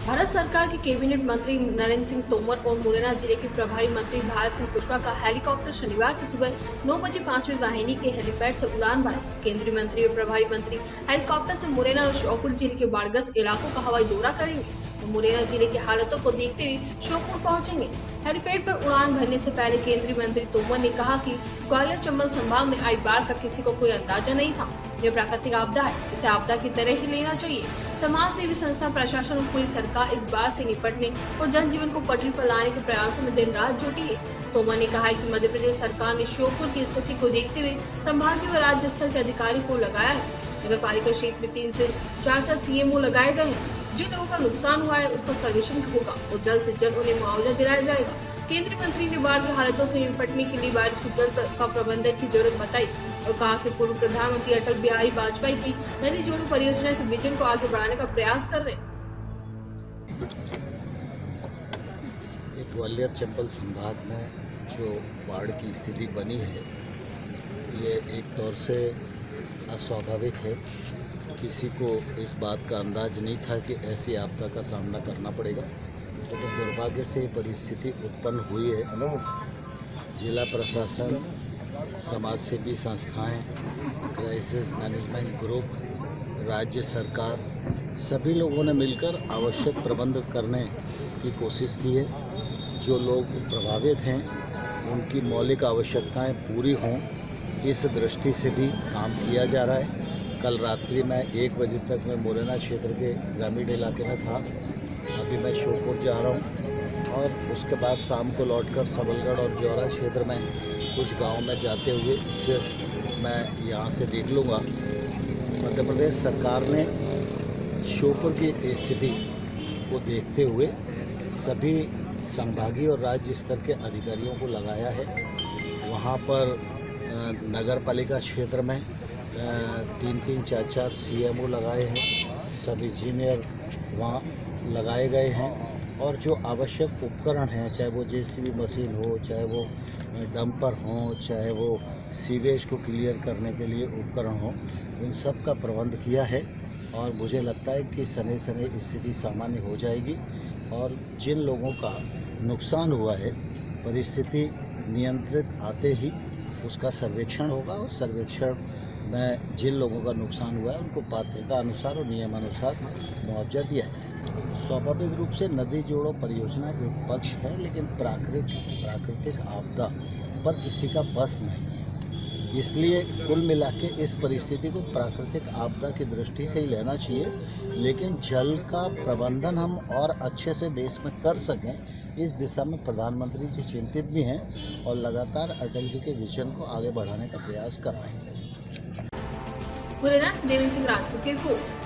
भारत सरकार के कैबिनेट मंत्री नरेंद्र सिंह तोमर और मुरैना जिले के प्रभारी मंत्री भारत सिंह कुशवाहा का हेलीकॉप्टर शनिवार की सुबह 9 बजे 5वीं वाहिनी के हेलीपैड से उड़ान भरा। केंद्रीय मंत्री और प्रभारी मंत्री हेलीकॉप्टर से मुरैना और श्योपुर जिले के बाढ़ग्रस्त इलाकों का हवाई दौरा करेंगे तो मुरैना जिले की हालतों को देखते हुए श्योपुर पहुंचेंगे। हेलीपैड पर उड़ान भरने से पहले केंद्रीय मंत्री तोमर ने कहा कि ग्वालियर चंबल संभाग में आई बाढ़ का किसी को कोई अंदाजा नहीं था। यह प्राकृतिक आपदा है, इसे आपदा की तरह ही लेना चाहिए। समाज सेवी संस्था, प्रशासन और पूरी सरकार इस बाढ़ से निपटने और जनजीवन को पटरी पर लाने के प्रयासों में दिन रात जुटी है। तोमर ने कहा कि मध्य प्रदेश सरकार ने श्योपुर की स्थिति को देखते हुए संभागीय व राज्य स्तर के अधिकारी को लगाया है। नगर पालिका क्षेत्र में 3 से 4 सीएमओ लगाए गए हैं। जिन लोगों का नुकसान हुआ है उसका सर्वेक्षण होगा और जल्द से जल्द उन्हें मुआवजा दिलाया जाएगा। केंद्रीय मंत्री ने बाढ़ की हालतों से निपटने के लिए बारिश के जल का प्रबंधन की जरूरत बताई और कहा कि पूर्व प्रधानमंत्री अटल बिहारी वाजपेयी की नदी जोड़ो परियोजना के विजन को आगे बढ़ाने का प्रयास कर रहे हैं। ग्वालियर चंबल संभाग में जो बाढ़ की स्थिति बनी है ये एक तौर से अस्वाभाविक है। किसी को इस बात का अंदाज नहीं था कि ऐसी आपदा का सामना करना पड़ेगा, तो दुर्भाग्य से परिस्थिति उत्पन्न हुई है। जिला प्रशासन, समाज सेवी संस्थाएं, क्राइसिस मैनेजमेंट ग्रुप, राज्य सरकार, सभी लोगों ने मिलकर आवश्यक प्रबंध करने की कोशिश की है। जो लोग प्रभावित हैं उनकी मौलिक आवश्यकताएं पूरी हों, इस दृष्टि से भी काम किया जा रहा है। कल रात्रि में 1 बजे तक मैं मुरैना क्षेत्र के ग्रामीण इलाके में था। अभी मैं श्योपुर जा रहा हूँ और उसके बाद शाम को लौटकर सबलगढ़ और जौरा क्षेत्र में कुछ गांव में जाते हुए फिर मैं यहाँ से देख लूँगा। मध्य प्रदेश सरकार ने श्योपुर की स्थिति को देखते हुए सभी संभागीय और राज्य स्तर के अधिकारियों को लगाया है। वहाँ पर नगर पालिका क्षेत्र में 3-3, 4-4 सीएमओ लगाए हैं। सब इंजीनियर वहाँ लगाए गए हैं और जो आवश्यक उपकरण हैं, चाहे वो जेसीबी मशीन हो, चाहे वो डंपर हो, चाहे वो सीवेज को क्लियर करने के लिए उपकरण हो, उन सब का प्रबंध किया है। और मुझे लगता है कि सने सने स्थिति सामान्य हो जाएगी और जिन लोगों का नुकसान हुआ है परिस्थिति नियंत्रित आते ही उसका सर्वेक्षण होगा और सर्वेक्षण में जिन लोगों का नुकसान हुआ है उनको पात्रता अनुसार और नियमानुसार मुआवजा दिया है। स्वाभाविक रूप से नदी जोड़ो परियोजना एक पक्ष है, लेकिन प्राकृतिक आपदा पर किसी का बस नहीं है। इसलिए कुल मिला के इस परिस्थिति को प्राकृतिक आपदा की दृष्टि से ही लेना चाहिए, लेकिन जल का प्रबंधन हम और अच्छे से देश में कर सकें इस दिशा में प्रधानमंत्री जी चिंतित भी हैं और लगातार अटल जी के विजन को आगे बढ़ाने का प्रयास कर रहे हैं। मुरैना से देवेंद्र सिंह राजपूत की रिपोर्ट।